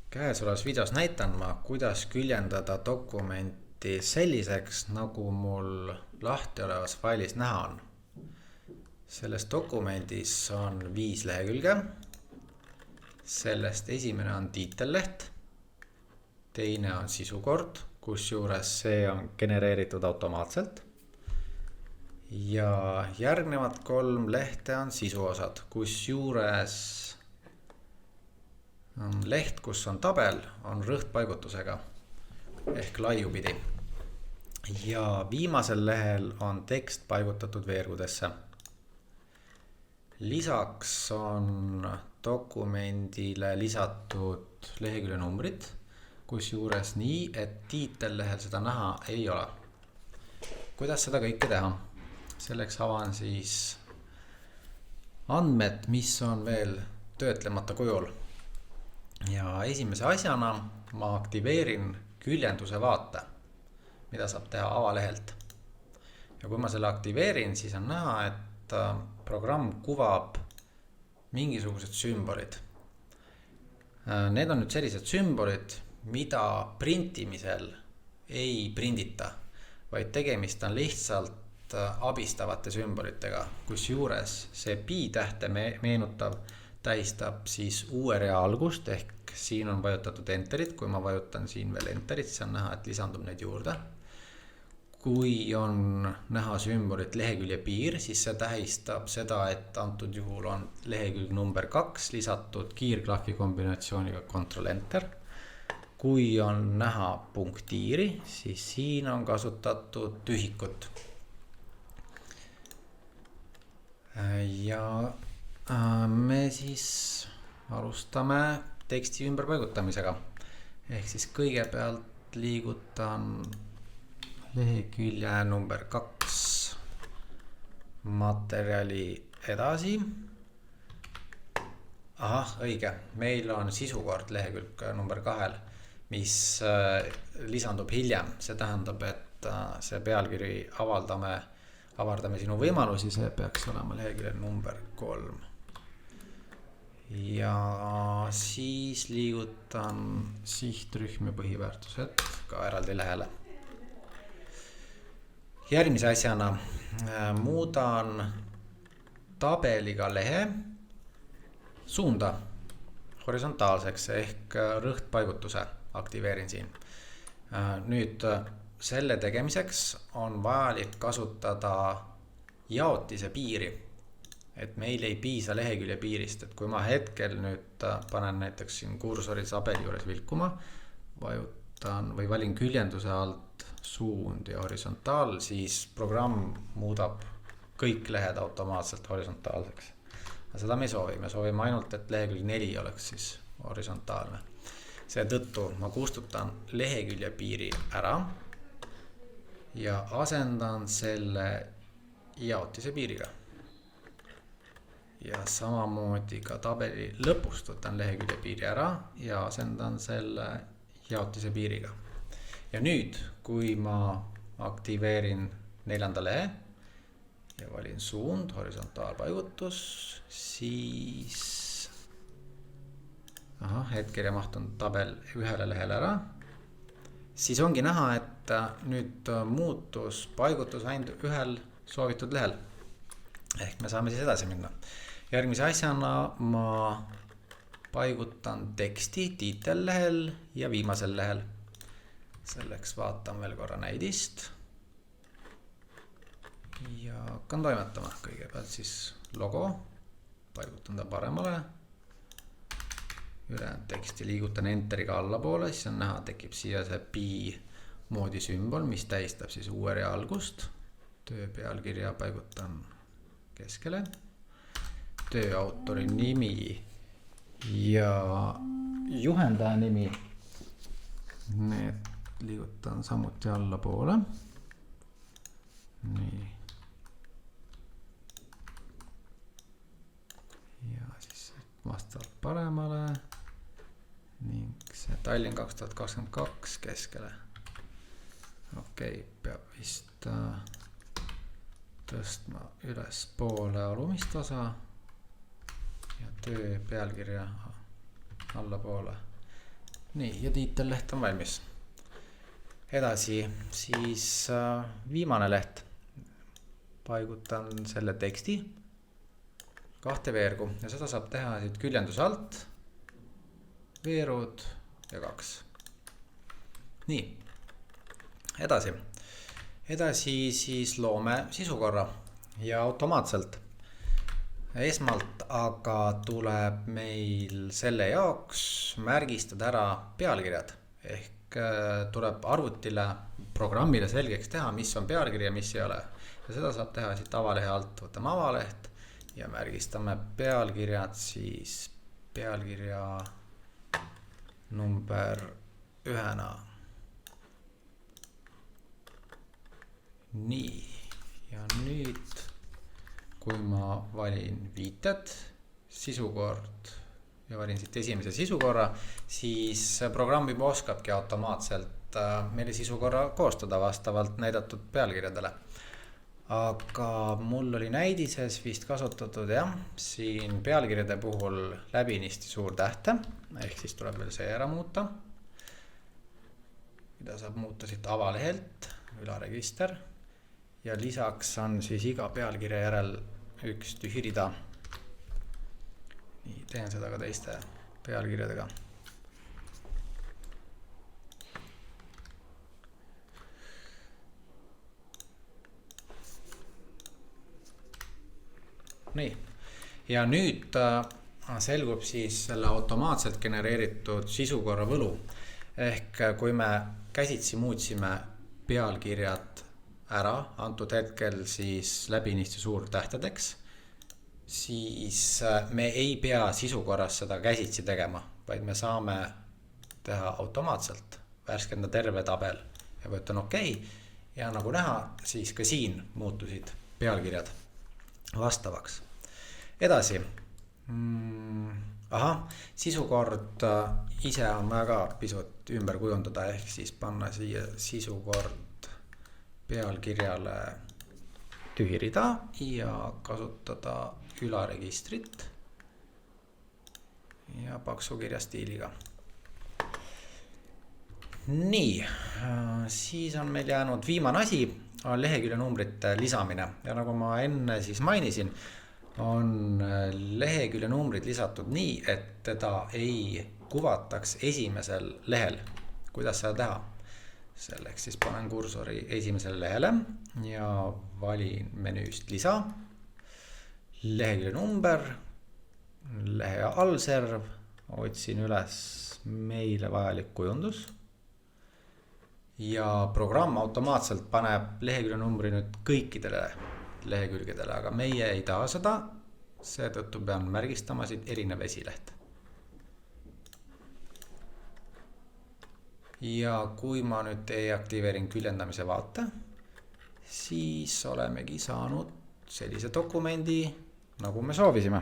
Käesolevas videos näitan ma, kuidas küljendada dokumenti selliseks, nagu mul lahti olevas failis näha on. Selles dokumendis on 5 lehekülge. Sellest esimene on tiitelleht, teine on sisukord, kusjuures see on genereeritud automaatselt. Ja järgnevad 3 lehte on sisuosad, kusjuures leht, kus on tabel, on rõhtpaigutusega ehk laiupidi. Ja viimasel lehel on tekst paigutatud veergudesse. Lisaks on dokumendile lisatud lehekülje numbrid, kusjuures nii, et tiitellehel seda näha ei ole. Kuidas seda kõike teha? Selleks avan siis andmed, mis on veel töötlemata kujul. Ja esimese asjana ma aktiveerin küljenduse vaate, mida saab teha avalehelt. Ja kui ma selle aktiveerin, siis on näha, et programm kuvab mingisugused sümbolid. Need on nüüd sellised sümbolid, mida printimisel ei prindita, vaid tegemist on lihtsalt abistavate sümbolitega, kusjuures see pi-tähte meenutav tähistab siis uue rea algust, ehk siin on vajutatud enterit. Kui ma vajutan siin veel enterit, siis on näha, et lisandub neid juurde. Kui on näha sümbolit lehekülje piir, siis see tähistab seda, et antud juhul on lehekülg number 2 lisatud kiirklahvi kombinatsiooniga Ctrl-Enter. Kui on näha punktiiri, siis siin on kasutatud tühikut. Ja me siis alustame teksti ümberpaigutamisega. Ehk siis kõigepealt liigutan lehekülje number 2 materjali edasi. Õige. Meil on sisukord lehekülg number 2, mis lisandub hiljem. See tähendab, et see pealkiri avardame sinu võimalusi, see peaks olema lehekülje number 3. Ja siis liigutan sihtrühm ja põhiväärtused ka eraldi lehele. Järgmise asjana muudan tabeliga lehe suunda horisontaalseks ehk rõhtpaigutuse aktiveerin siin. Nüüd selle tegemiseks on vajalik kasutada jaotise piiri, et meil ei piisa lehekülje piirist. Et kui ma hetkel nüüd panen näiteks siin kursori tabeli juures vilkuma, vajutan või valin küljenduse alt suund ja horisontaal, siis programm muudab kõik lehed automaatselt horisontaalseks. Aga seda me ei soovi. Me soovime ainult, et lehekülg 4 oleks siis horisontaalne. Seetõttu ma kustutan lehekülje piiri ära ja asendan selle jaotise piiriga. Ja samamoodi ka tabeli lõpust võtan lehekülje piiri ära ja asendan selle jaotise piiriga. Ja nüüd, kui ma aktiveerin 4. lehe ja valin suund, horisontaalpaigutus, siis hetkel ja mahtun tabel 1 lehele ära. Siis ongi näha, et nüüd muutus paigutus ainult 1 soovitud lehel. Ehk me saame siis edasi minna. Järgmise asjana ma paigutan teksti tiitellehel ja viimasel lehel. Selleks vaatan veel korra näidist. Ja hakkan toimetama. Kõigepealt siis logo. Paigutan ta paremale. Ülejäänud teksti liigutan enteriga allapoole. Siis on näha, tekib siia see pi moodi sümbol, mis tähistab siis uue rea algust. Töö pealkirja paigutan keskele. Töö autori nimi ja juhendaja nimi. Need liigutan samuti allapoole. Nii. Ja siis vastavalt paremale. Ning see Tallinn 2022 keskele. Okei, peab vist tõstma üles poole alumist osa ja töö pealkirja allapoole. nii, ja tiitelleht on valmis. Edasi siis viimane leht. Paigutan selle teksti kahte veergu ja seda saab teha siit küljenduse alt, veerud ja 2. Nii, edasi siis loome sisukorra ja automaatselt. Esmalt aga tuleb meil selle jaoks märgistada ära pealkirjad ehk tuleb arvutile, programmile selgeks teha, mis on pealkiri ja mis ei ole. Ja seda saab teha siit avalehe alt, võtame avaleht ja märgistame pealkirjad siis pealkirja number 1. Nii, ja nüüd kui ma valin viited, sisukord ja valin siit esimese sisukorra, siis programm juba oskabki automaatselt meile sisukorra koostada vastavalt näidatud pealkirjadele. Aga mul oli näidises vist kasutatud siin pealkirjade puhul läbinisti suur tähte, ehk siis tuleb veel see ära muuta, mida saab muuta siit avalehelt, ülaregister. Ja lisaks on siis iga pealkirja järel üks tühi rida. Nii, teen seda ka teiste pealkirjadega. Nii, ja nüüd selgub siis selle automaatselt genereeritud sisukorra võlu. Ehk kui me käsitsi muutsime pealkirjad ära, antud hetkel siis läbinisti suurtähtedeks, siis me ei pea sisukorras seda käsitsi tegema, vaid me saame teha automaatselt, värskenda terve tabel ja võtan OK. Ja nagu näha, siis ka siin muutusid pealkirjad vastavaks. Edasi. Sisukord ise on väga pisut ümber kujundada, ehk siis panna siia sisukord pealkirjale tühi rida ja kasutada ülaregistrit ja paksu kirja stiiliga. Nii, siis on meil jäänud viimane asi, on lehekülje numbrite lisamine. Ja nagu ma enne siis mainisin, on lehekülje numbrid lisatud nii, et teda ei kuvataks esimesel lehel. Kuidas seda teha? Selleks siis panen kursori esimesele lehele ja valin menüüst lisa, lehekülje number, lehe allserv, otsin üles meile vajalik kujundus ja programm automaatselt paneb lehekülje numbri nüüd kõikidele lehekülgedele, aga meie ei taha seda, seetõttu pean märgistama siit erinev esileht. Ja kui ma nüüd deaktiveerin küljendamise vaate, siis olemegi saanud sellise dokumendi, nagu me soovisime.